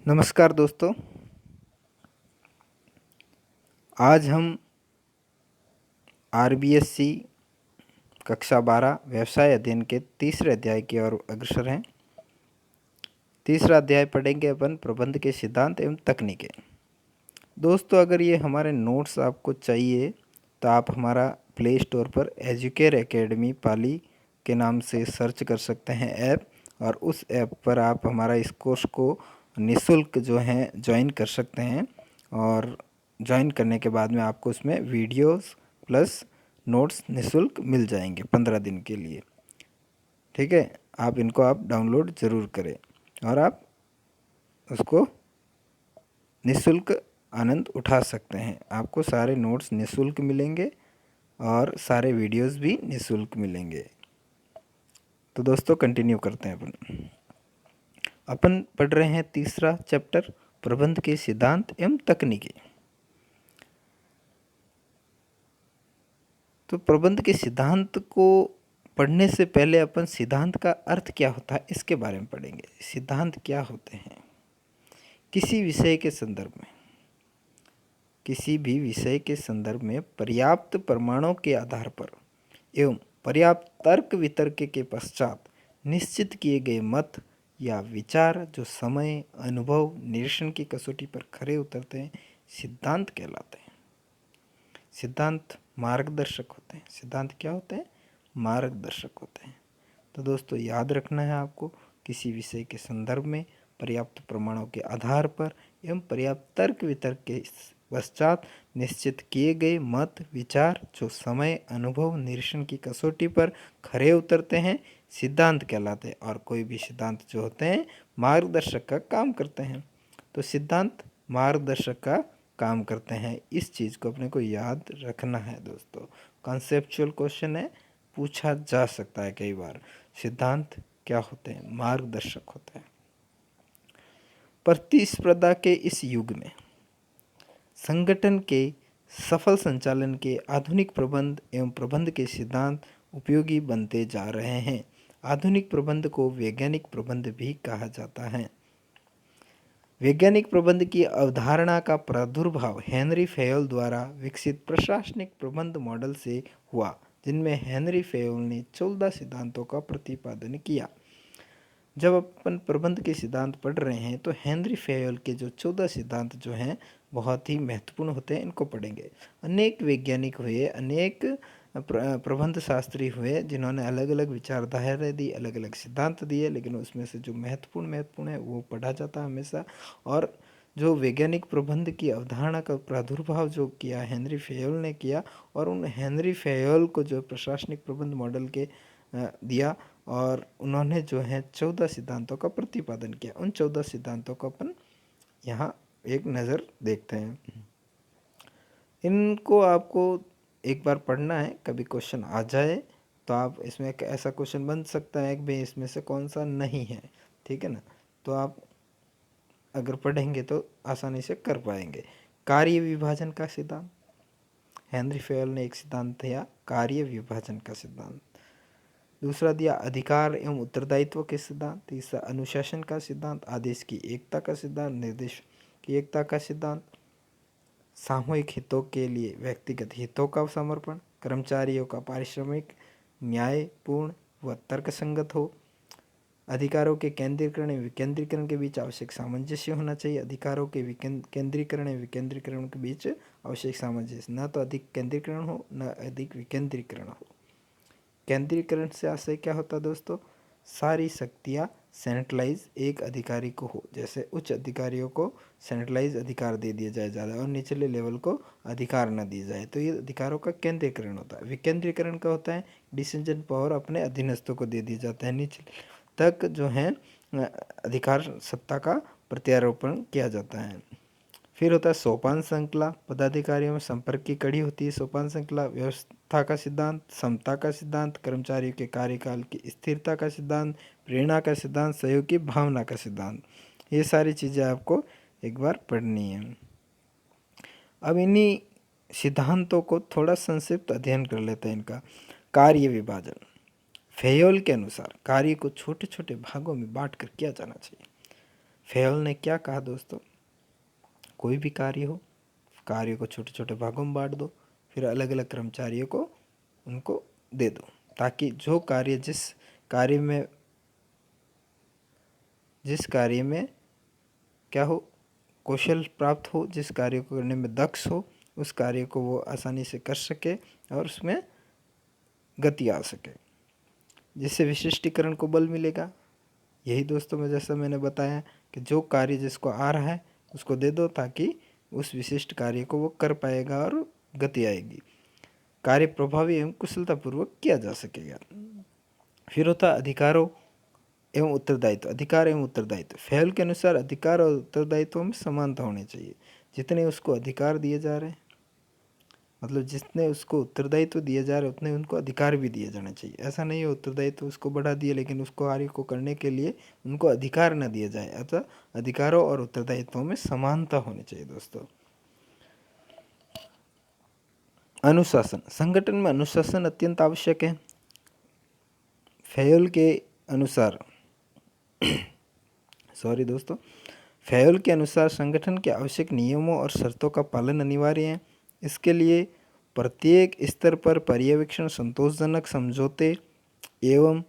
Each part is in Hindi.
नमस्कार दोस्तों। आज हम आरबीएससी कक्षा 12 व्यवसाय अध्ययन के तीसरे अध्याय की ओर अग्रसर हैं। तीसरा अध्याय पढ़ेंगे अपन प्रबंध के सिद्धांत एवं तकनीकें। दोस्तों, अगर ये हमारे नोट्स आपको चाहिए तो आप हमारा प्ले स्टोर पर एजुकेयर एकेडमी पाली के नाम से सर्च कर सकते हैं ऐप, और उस ऐप पर आप हमारा इस कोर्स को निःशुल्क जो है ज्वाइन कर सकते हैं। और ज्वाइन करने के बाद में आपको उसमें वीडियोस प्लस नोट्स निःशुल्क मिल जाएंगे 15 दिन के लिए। ठीक है, इनको आप डाउनलोड ज़रूर करें और आप उसको निःशुल्क आनंद उठा सकते हैं। आपको सारे नोट्स निःशुल्क मिलेंगे और सारे वीडियोस भी निःशुल्क मिलेंगे। तो दोस्तों, कंटिन्यू करते हैं। अपन पढ़ रहे हैं तीसरा चैप्टर, प्रबंध के सिद्धांत एवं तकनीकें। तो प्रबंध के सिद्धांत को पढ़ने से पहले अपन सिद्धांत का अर्थ क्या होता है इसके बारे में पढ़ेंगे। सिद्धांत क्या होते हैं? किसी विषय के संदर्भ में, किसी भी विषय के संदर्भ में पर्याप्त प्रमाणों के आधार पर एवं पर्याप्त तर्क वितर्क के पश्चात निश्चित किए गए मत या विचार जो समय, अनुभव, निरीक्षण की कसौटी पर खरे उतरते हैं, सिद्धांत कहलाते हैं। सिद्धांत मार्गदर्शक होते हैं। सिद्धांत क्या होते हैं? मार्गदर्शक होते हैं। तो दोस्तों, याद रखना है आपको, किसी विषय के संदर्भ में पर्याप्त प्रमाणों के आधार पर एवं पर्याप्त तर्क वितर्क के पश्चात निश्चित किए गए मत विचार जो समय, अनुभव, निरीक्षण की कसौटी पर खरे उतरते हैं, सिद्धांत कहलाते हैं। और कोई भी सिद्धांत जो होते हैं मार्गदर्शक का काम करते हैं। तो सिद्धांत मार्गदर्शक का काम करते हैं। इस चीज़ को अपने को याद रखना है दोस्तों। कॉन्सेप्चुअल क्वेश्चन है, पूछा जा सकता है कई बार। सिद्धांत क्या होते हैं? मार्गदर्शक होते हैं। प्रतिस्पर्धा के इस युग में संगठन के सफल संचालन के आधुनिक प्रबंध एवं प्रबंध के सिद्धांत उपयोगी बनते जा रहे हैं। आधुनिक प्रबंध को वैज्ञानिक प्रबंध भी कहा जाता है। वैज्ञानिक प्रबंध की अवधारणा का प्रादुर्भाव हेनरी फेयोल द्वारा विकसित प्रशासनिक प्रबंध मॉडल से हुआ, जिनमें हेनरी फेयोल ने 14 सिद्धांतों का प्रतिपादन किया। जब अपन प्रबंध के सिद्धांत पढ़ रहे हैं तो हेनरी फेयोल के जो 14 सिद्धांत जो हैं बहुत ही महत्वपूर्ण होते हैं, इनको पढ़ेंगे। अनेक वैज्ञानिक हुए, अनेक प्रबंध शास्त्री हुए, जिन्होंने अलग अलग विचारधारा दी, अलग अलग सिद्धांत दिए, लेकिन उसमें से जो महत्वपूर्ण है वो पढ़ा जाता है हमेशा। और जो वैज्ञानिक प्रबंध की अवधारणा का प्रादुर्भाव जो किया हेनरी फेयोल ने किया, और उन हेनरी फेयोल को जो प्रशासनिक प्रबंध मॉडल के दिया, और उन्होंने जो है 14 सिद्धांतों का प्रतिपादन किया। उन 14 सिद्धांतों को अपन यहाँ एक नज़र देखते हैं। इनको आपको एक बार पढ़ना है, कभी क्वेश्चन आ जाए तो आप इसमें एक ऐसा क्वेश्चन बन सकता है कि भाई इसमें से कौन सा नहीं है। ठीक है ना? तो आप अगर पढ़ेंगे तो आसानी से कर पाएंगे। कार्य विभाजन का सिद्धांत, हेनरी फेयोल ने एक सिद्धांत दिया, कार्य विभाजन का सिद्धांत। दूसरा दिया अधिकार एवं उत्तरदायित्व के सिद्धांत। तीसरा अनुशासन का सिद्धांत, आदेश की एकता का सिद्धांत, निर्देश की एकता का सिद्धांत, सामूहिक हितों के लिए व्यक्तिगत हितों का समर्पण, कर्मचारियों का पारिश्रमिक न्यायपूर्ण व तर्कसंगत हो, अधिकारों के केंद्रीकरण एवं विकेंद्रीकरण के बीच आवश्यक सामंजस्य होना चाहिए। अधिकारों के केंद्रीकरण एवं विकेंद्रीकरण के बीच आवश्यक सामंजस्य, न तो अधिक केंद्रीकरण हो न अधिक विकेंद्रीकरण हो। केंद्रीकरण से आशय क्या होता है दोस्तों? सारी शक्तियाँ सेंट्रलाइज एक अधिकारी को हो, जैसे उच्च अधिकारियों को सेंट्रलाइज अधिकार दे दिया जाए ज़्यादा, और निचले लेवल को अधिकार न दी जाए, तो ये अधिकारों का केंद्रीकरण होता है। विकेंद्रीकरण का होता है डिसीजन पावर अपने अधीनस्थों को दे दिया जाता है, नीचे तक जो है अधिकार सत्ता का प्रत्यारोपण किया जाता है। फिर होता है सोपान श्रृंखला, पदाधिकारियों में संपर्क की कड़ी होती है। सोपान श्रृंखला, व्यवस्था का सिद्धांत, समता का सिद्धांत, कर्मचारियों के कार्यकाल की स्थिरता का सिद्धांत, प्रेरणा का सिद्धांत, सहयोग की भावना का सिद्धांत। ये सारी चीज़ें आपको एक बार पढ़नी है। अब इन्हीं सिद्धांतों को थोड़ा संक्षिप्त अध्ययन कर लेते हैं। इनका कार्य विभाजन, फेयोल के अनुसार कार्य को छोटे छोटे भागों में बांट कर किया जाना चाहिए। फेयल ने क्या कहा दोस्तों, कोई भी कार्य हो, कार्य को छोटे छोटे भागों में बांट दो, फिर अलग अलग कर्मचारियों को उनको दे दो, ताकि जो कार्य जिस कार्य में क्या हो, कौशल प्राप्त हो, जिस कार्य को करने में दक्ष हो, उस कार्य को वो आसानी से कर सके और उसमें गति आ सके, जिससे विशिष्टीकरण को बल मिलेगा। यही दोस्तों में जैसा मैंने बताया कि जो कार्य जिसको आ रहा है उसको दे दो, ताकि उस विशिष्ट कार्य को वो कर पाएगा और गति आएगी, कार्य प्रभावी एवं कुशलतापूर्वक किया जा सकेगा। फिर होता अधिकारों एवं उत्तरदायित्व। अधिकार एवं उत्तरदायित्व, फेयल के अनुसार अधिकार और उत्तरदायित्व में समानता होनी चाहिए। जितने उसको अधिकार दिए जा रहे हैं, मतलब जितने उसको उत्तरदायित्व दिए जा रहे हैं उतने उनको अधिकार भी दिए जाने चाहिए। ऐसा नहीं है उत्तरदायित्व उसको बढ़ा दिए लेकिन उसको कार्य को करने के लिए उनको अधिकार न दिए जाए। अतः अधिकारों और उत्तरदायित्वों में समानता होनी चाहिए दोस्तों। अनुशासन, संगठन में अनुशासन अत्यंत आवश्यक है। फेयल के अनुसार फेयल के अनुसार संगठन के आवश्यक नियमों और शर्तों का पालन अनिवार्य है। इसके लिए प्रत्येक स्तर पर पर्यवेक्षण, संतोषजनक समझौते एवं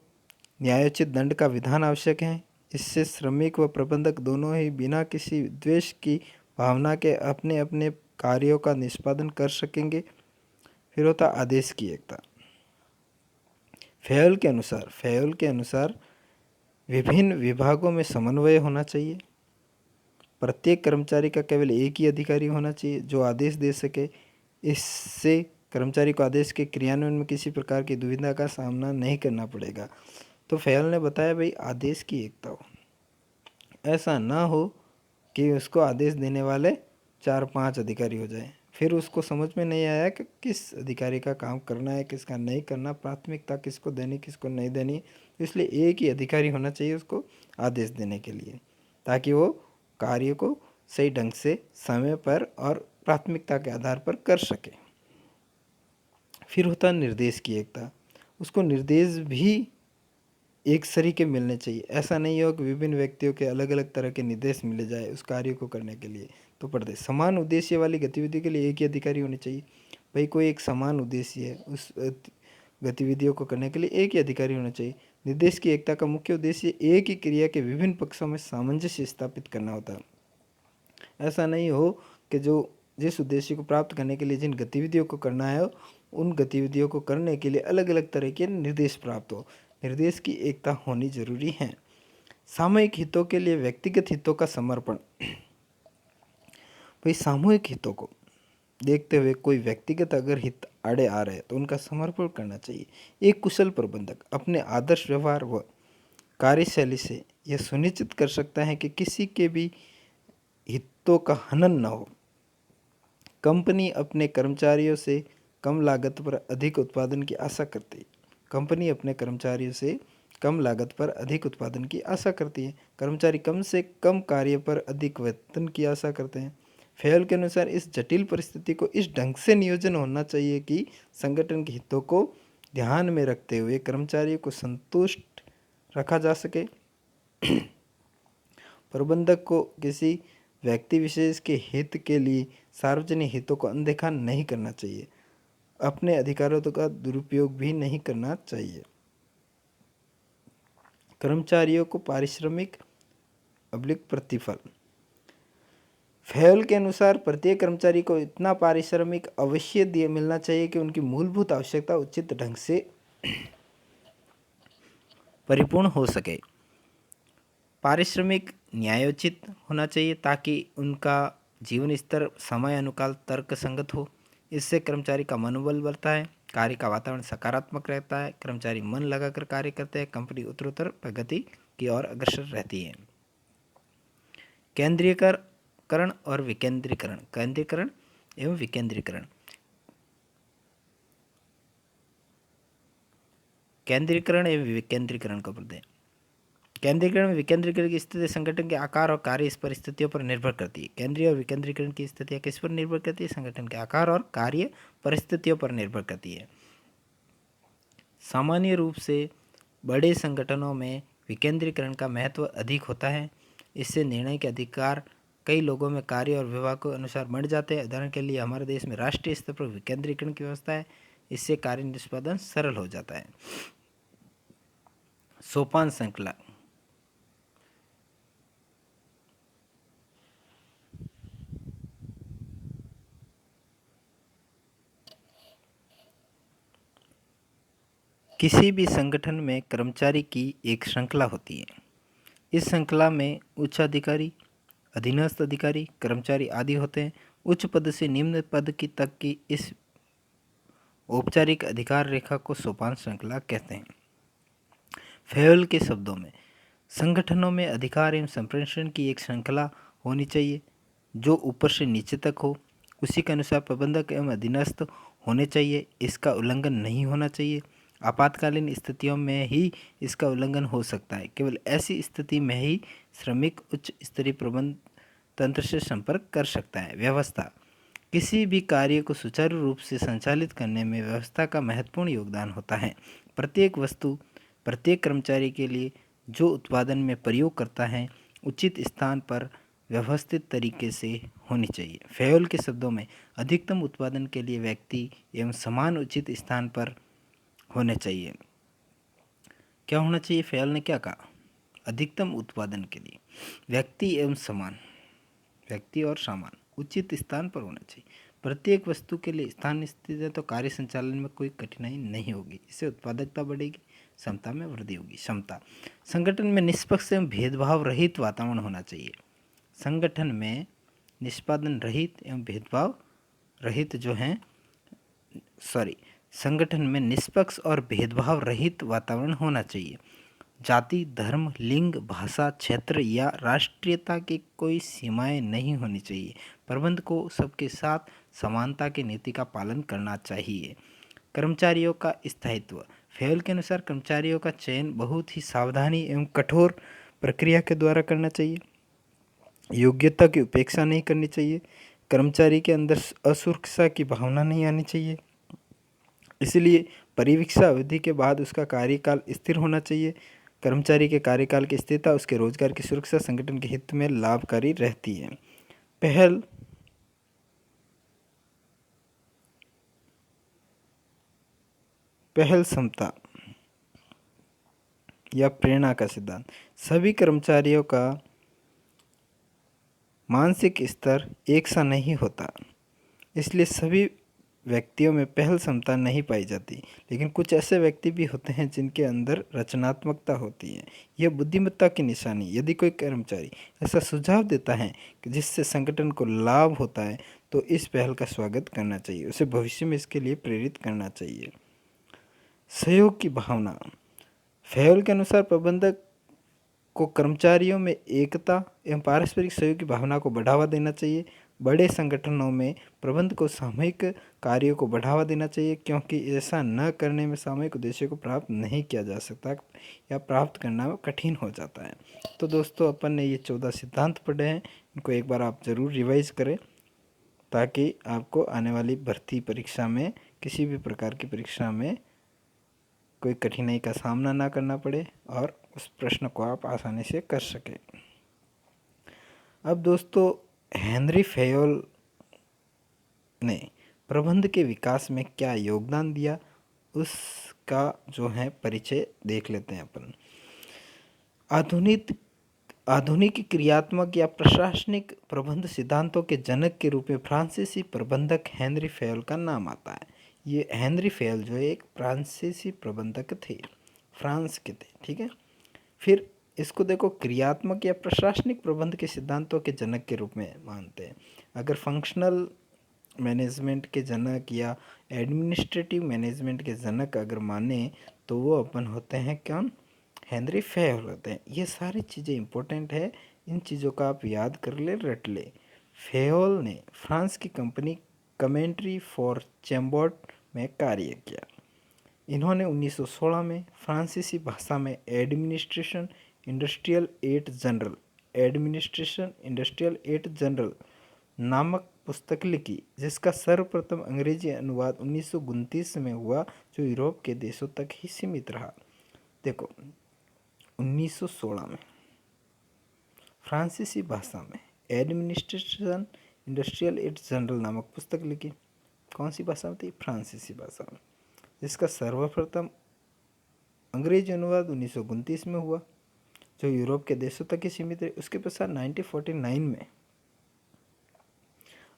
न्यायोचित दंड का विधान आवश्यक है। इससे श्रमिक व प्रबंधक दोनों ही बिना किसी द्वेष की भावना के अपने अपने कार्यों का निष्पादन कर सकेंगे। फिर होता आदेश की एकता। फेयल के अनुसार विभिन्न विभागों में समन्वय होना चाहिए। प्रत्येक कर्मचारी का केवल एक ही अधिकारी होना चाहिए जो आदेश दे सके। इससे कर्मचारी को आदेश के क्रियान्वयन में किसी प्रकार की दुविधा का सामना नहीं करना पड़ेगा। तो फेयल ने बताया भाई आदेश की एकता हो, ऐसा ना हो कि उसको आदेश देने वाले 4-5 अधिकारी हो जाए, फिर उसको समझ में नहीं आया कि किस अधिकारी का काम करना है, किसका नहीं करना, प्राथमिकता किसको देनी, किसको नहीं देनी। इसलिए एक ही अधिकारी होना चाहिए उसको आदेश देने के लिए, ताकि वो कार्य को सही ढंग से समय पर और प्राथमिकता के आधार पर कर सके। फिर होता निर्देश की एकता। उसको निर्देश भी एक सरी के मिलने चाहिए। ऐसा नहीं हो कि विभिन्न व्यक्तियों के अलग अलग तरह के निर्देश मिले जाए उस कार्य को करने के लिए। तो पढ़ते समान उद्देश्य वाली गतिविधि के लिए एक ही अधिकारी होने चाहिए। भाई कोई एक समान उद्देश्य है, उस गतिविधियों को करने के लिए एक ही अधिकारी होना चाहिए। निर्देश की एकता का मुख्य उद्देश्य एक ही क्रिया के विभिन्न पक्षों में सामंजस्य स्थापित करना होता है। ऐसा नहीं हो कि जिस उद्देश्य को प्राप्त करने के लिए जिन गतिविधियों को करना है उन गतिविधियों को करने के लिए अलग अलग तरह के निर्देश प्राप्त हो। निर्देश की एकता होनी जरूरी है। सामूहिक हितों के लिए व्यक्तिगत हितों का समर्पण। भाई सामूहिक हितों को देखते हुए कोई व्यक्तिगत अगर हित आड़े आ रहे हैं तो उनका समर्पण करना चाहिए। एक कुशल प्रबंधक अपने आदर्श व्यवहार व कार्यशैली से यह सुनिश्चित कर सकता है कि किसी के भी हितों का हनन न हो। कंपनी अपने कर्मचारियों से कम लागत पर अधिक उत्पादन की आशा करती है। कंपनी अपने कर्मचारियों से कम लागत पर अधिक उत्पादन की आशा करती है। कर्मचारी कम से कम कार्य पर अधिक वेतन की आशा करते हैं। फेयल के अनुसार इस जटिल परिस्थिति को इस ढंग से नियोजन होना चाहिए कि संगठन के हितों को ध्यान में रखते हुए कर्मचारियों को संतुष्ट रखा जा सके। प्रबंधक को किसी व्यक्ति विशेष के हित के लिए सार्वजनिक हितों को अनदेखा नहीं करना चाहिए। अपने अधिकारों का दुरुपयोग भी नहीं करना चाहिए। कर्मचारियों को पारिश्रमिक प्रतिफल। फेयल के अनुसार प्रत्येक कर्मचारी को इतना पारिश्रमिक अवश्य मिलना चाहिए कि उनकी मूलभूत आवश्यकता उचित ढंग से परिपूर्ण हो सके। पारिश्रमिक न्यायोचित होना चाहिए ताकि उनका जीवन स्तर समय अनुकाल तर्क संगत हो। इससे कर्मचारी का मनोबल बढ़ता है, कार्य का वातावरण सकारात्मक रहता है, कर्मचारी मन लगाकर कार्य करते हैं, कंपनी उत्तरोत्तर प्रगति की ओर अग्रसर रहती है। केंद्रीकरण और विकेंद्रीकरण। केंद्रीकरण एवं विकेंद्रीकरण। केंद्रीकरण एवं विकेंद्रीकरण को पढ़ते हैं। केंद्रीकरण में विकेंद्रीकरण की स्थिति संगठन के आकार और कार्य इस परिस्थितियों पर निर्भर करती है। केंद्रीय और विकेंद्रीकरण की स्थितियां किस पर निर्भर करती है? संगठन के आकार और कार्य परिस्थितियों पर निर्भर करती है। सामान्य रूप से बड़े संगठनों में विकेंद्रीकरण का महत्व अधिक होता है। इससे निर्णय के अधिकार कई लोगों में कार्य और विभाग के अनुसार बढ़ जाते हैं। उदाहरण के लिए हमारे देश में राष्ट्रीय स्तर पर विकेंद्रीकरण की व्यवस्था है, इससे कार्य निष्पादन सरल हो जाता है। सोपान श्रृंखला। किसी भी संगठन में कर्मचारी की एक श्रृंखला होती है। इस श्रृंखला में उच्च अधिकारी, अधीनस्थ अधिकारी, कर्मचारी आदि होते हैं। उच्च पद से निम्न पद की तक की इस औपचारिक अधिकार रेखा को सोपान श्रृंखला कहते हैं। फेयोल के शब्दों में, संगठनों में अधिकार एवं संप्रेषण की एक श्रृंखला होनी चाहिए जो ऊपर से नीचे तक हो। उसी के अनुसार प्रबंधक एवं अधीनस्थ होने चाहिए। इसका उल्लंघन नहीं होना चाहिए। आपातकालीन स्थितियों में ही इसका उल्लंघन हो सकता है। केवल ऐसी स्थिति में ही श्रमिक उच्च स्तरीय प्रबंध तंत्र से संपर्क कर सकता है। व्यवस्था। किसी भी कार्य को सुचारू रूप से संचालित करने में व्यवस्था का महत्वपूर्ण योगदान होता है। प्रत्येक वस्तु प्रत्येक कर्मचारी के लिए जो उत्पादन में प्रयोग करता है उचित स्थान पर व्यवस्थित तरीके से होनी चाहिए। फेयोल के शब्दों में, अधिकतम उत्पादन के लिए व्यक्ति एवं समान उचित स्थान पर होने चाहिए। क्या होना चाहिए? फेयोल ने क्या कहा? अधिकतम उत्पादन के लिए व्यक्ति एवं समान, व्यक्ति और सामान उचित स्थान पर होना चाहिए। प्रत्येक वस्तु के लिए स्थान स्थित है तो कार्य संचालन में कोई कठिनाई नहीं होगी। इससे उत्पादकता बढ़ेगी, क्षमता में वृद्धि होगी। क्षमता। संगठन में निष्पक्ष एवं भेदभाव रहित वातावरण होना चाहिए। संगठन में निष्पादन रहित एवं भेदभाव रहित संगठन में निष्पक्ष और भेदभाव रहित वातावरण होना चाहिए। जाति, धर्म, लिंग, भाषा, क्षेत्र या राष्ट्रीयता की कोई सीमाएं नहीं होनी चाहिए। प्रबंध को सबके साथ समानता की नीति का पालन करना चाहिए। कर्मचारियों का स्थायित्व। फेयोल के अनुसार कर्मचारियों का चयन बहुत ही सावधानी एवं कठोर प्रक्रिया के द्वारा करना चाहिए। योग्यता की उपेक्षा नहीं करनी चाहिए। कर्मचारी के अंदर असुरक्षा की भावना नहीं आनी चाहिए। इसलिए परिवीक्षा अवधि के बाद उसका कार्यकाल स्थिर होना चाहिए। कर्मचारी के कार्यकाल की स्थिरता उसके रोजगार की सुरक्षा संगठन के हित में लाभकारी रहती है। पहल क्षमता या प्रेरणा का सिद्धांत। सभी कर्मचारियों का मानसिक स्तर एक सा नहीं होता, इसलिए सभी व्यक्तियों में पहल क्षमता नहीं पाई जाती। लेकिन कुछ ऐसे व्यक्ति भी होते हैं जिनके अंदर रचनात्मकता होती है। यह बुद्धिमत्ता की निशानी। यदि कोई कर्मचारी ऐसा सुझाव देता है कि जिससे संगठन को लाभ होता है तो इस पहल का स्वागत करना चाहिए। उसे भविष्य में इसके लिए प्रेरित करना चाहिए। सहयोग की भावना। फेयोल के अनुसार प्रबंधक को कर्मचारियों में एकता एवं पारस्परिक सहयोग की भावना को बढ़ावा देना चाहिए। बड़े संगठनों में प्रबंध को सामूहिक कार्यों को बढ़ावा देना चाहिए, क्योंकि ऐसा न करने में सामूहिक उद्देश्य को प्राप्त नहीं किया जा सकता या प्राप्त करना कठिन हो जाता है। तो दोस्तों, अपन ने ये 14 सिद्धांत पढ़े हैं। इनको एक बार आप ज़रूर रिवाइज करें ताकि आपको आने वाली भर्ती परीक्षा में, किसी भी प्रकार की परीक्षा में कोई कठिनाई का सामना ना करना पड़े और उस प्रश्न को आप आसानी से कर सकें। अब दोस्तों, हेनरी फेयोल ने प्रबंध के विकास में क्या योगदान दिया उसका परिचय देख लेते हैं अपन। आधुनिक क्रियात्मक या प्रशासनिक प्रबंध सिद्धांतों के जनक के रूप में फ्रांसीसी प्रबंधक हेनरी फेयोल का नाम आता है। ये हेनरी फेयोल एक फ्रांसीसी प्रबंधक थे, फ्रांस के थे, ठीक है। फिर इसको देखो, क्रियात्मक या प्रशासनिक प्रबंध के सिद्धांतों के जनक के रूप में मानते हैं। अगर फंक्शनल मैनेजमेंट के जनक या एडमिनिस्ट्रेटिव मैनेजमेंट के जनक अगर माने तो वो अपन होते हैं कौन? हेनरी फेयोल होते हैं। ये सारी चीज़ें इंपॉर्टेंट है, इन चीज़ों का आप याद कर ले, रट ले। फेयोल ने फ्रांस की कंपनी कमेंट्री फॉर चैम्बर्ट में कार्य किया। इन्होंने 1916 में फ्रांसीसी भाषा में एडमिनिस्ट्रेशन इंडस्ट्रियल एट जनरल नामक पुस्तक लिखी, जिसका सर्वप्रथम अंग्रेजी अनुवाद 1929 में हुआ, जो यूरोप के देशों तक ही सीमित रहा। देखो, 1916 में फ्रांसीसी भाषा में एडमिनिस्ट्रेशन इंडस्ट्रियल इट्स जनरल नामक पुस्तक लिखी। कौन सी भाषा में थी? फ्रांसीसी भाषा में। जिसका सर्वप्रथम अंग्रेजी अनुवाद 1929 में हुआ, जो यूरोप के देशों तक ही सीमित है। उसके पश्चात 1949 में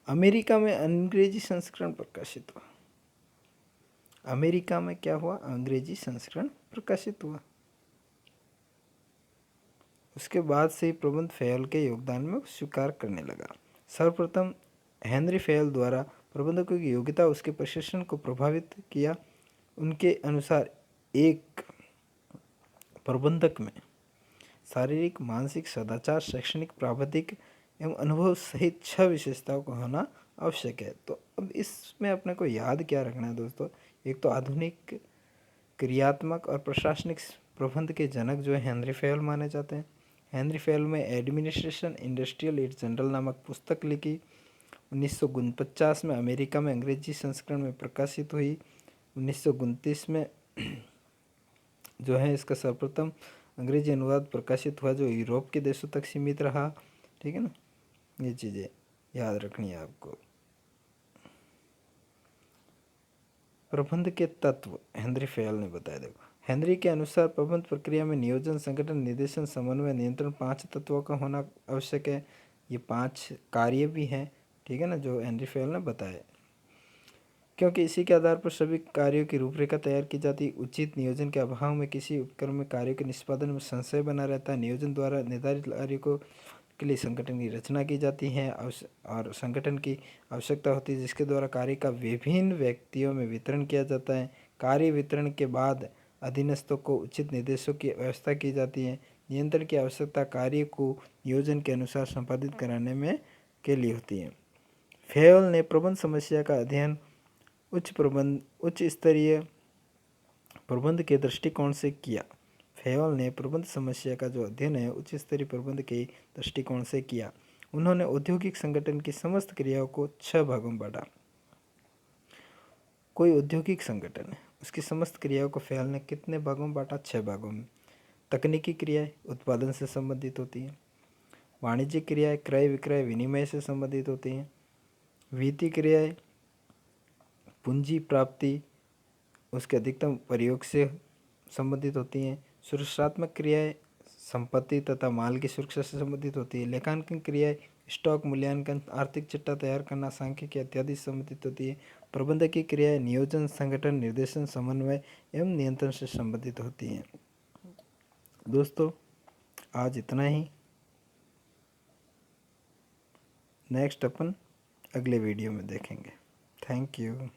अमेरिका में अंग्रेजी संस्करण प्रकाशित हुआ। अमेरिका में क्या हुआ? अंग्रेजी संस्करण प्रकाशित हुआ। उसके बाद से ही प्रबंध फेयल के योगदान में स्वीकार करने लगा। सर्वप्रथम हेनरी फेयल द्वारा प्रबंधकों की योग्यता उसके प्रशिक्षण को प्रभावित किया। उनके अनुसार एक प्रबंधक में शारीरिक, मानसिक, सदाचार, शैक्षणिक, प्राविधिक एवं अनुभव सहित 6 विशेषताओं का होना आवश्यक है। तो अब इसमें अपने को याद क्या रखना है दोस्तों? एक तो आधुनिक क्रियात्मक और प्रशासनिक प्रबंध के जनक जो है हेनरी फेयल माने जाते हैं। हेनरी फेयल में एडमिनिस्ट्रेशन इंडस्ट्रियल इट्स जनरल नामक पुस्तक लिखी। 1949 में अमेरिका में अंग्रेजी संस्करण में प्रकाशित हुई। 1929 में जो है इसका सर्वप्रथम अंग्रेजी अनुवाद प्रकाशित हुआ, जो यूरोप के देशों तक सीमित रहा। ठीक है ना, ये चीज़ें याद रखनी है आपको। प्रबंध के तत्व हेनरी फेयल ने बताया। देखो, हेनरी के अनुसार प्रबंध प्रक्रिया में नियोजन, संगठन, निर्देशन, समन्वय, नियंत्रण 5 तत्वों का होना आवश्यक है। ये 5 कार्य भी हैं, ठीक है ना, जो हेनरी फेयल ने बताया। क्योंकि इसी के आधार पर सभी कार्यों की रूपरेखा तैयार की जाती है। उचित नियोजन के अभाव में किसी उपक्रम में कार्यों के निष्पादन में संशय बना रहता है। नियोजन द्वारा निर्धारित कार्यों के लिए संगठन की रचना की जाती है और संगठन की आवश्यकता होती है, जिसके द्वारा कार्य का विभिन्न व्यक्तियों में वितरण किया जाता है। कार्य वितरण के बाद अधीनस्थों को उचित निर्देशों की व्यवस्था की जाती है। नियंत्रण की आवश्यकता कार्य को नियोजन के अनुसार संपादित कराने में के लिए होती है। फेयल ने प्रबंध समस्या का अध्ययन उच्च स्तरीय प्रबंध के दृष्टिकोण से किया। फेयल ने प्रबंध समस्या का जो अध्ययन है उच्च स्तरीय प्रबंध के दृष्टिकोण से किया। उन्होंने औद्योगिक संगठन की समस्त क्रियाओं को 6 भागों में बांटा। कोई औद्योगिक संगठन है, उसकी समस्त क्रियाओं को फेयल ने कितने भागों में बांटा? 6 भागों में। तकनीकी क्रियाएं उत्पादन से संबंधित होती हैं। वाणिज्यिक क्रियाएं क्रय विक्रय विनिमय से संबंधित होती हैं। वित्तीय क्रियाएं पूंजी प्राप्ति उसके अधिकतम प्रयोग से संबंधित होती हैं। सुरक्षात्मक क्रियाएं संपत्ति तथा माल की सुरक्षा से संबंधित होती है। लेखांकन क्रियाएं स्टॉक मूल्यांकन, आर्थिक चिट्ठा तैयार करना, सांख्यिकी इत्यादि से संबंधित होती है। प्रबंधकीय क्रियाएं नियोजन, संगठन, निर्देशन, समन्वय एवं नियंत्रण से संबंधित होती हैं। दोस्तों, आज इतना ही। नेक्स्ट अपन अगले वीडियो में देखेंगे। Thank you.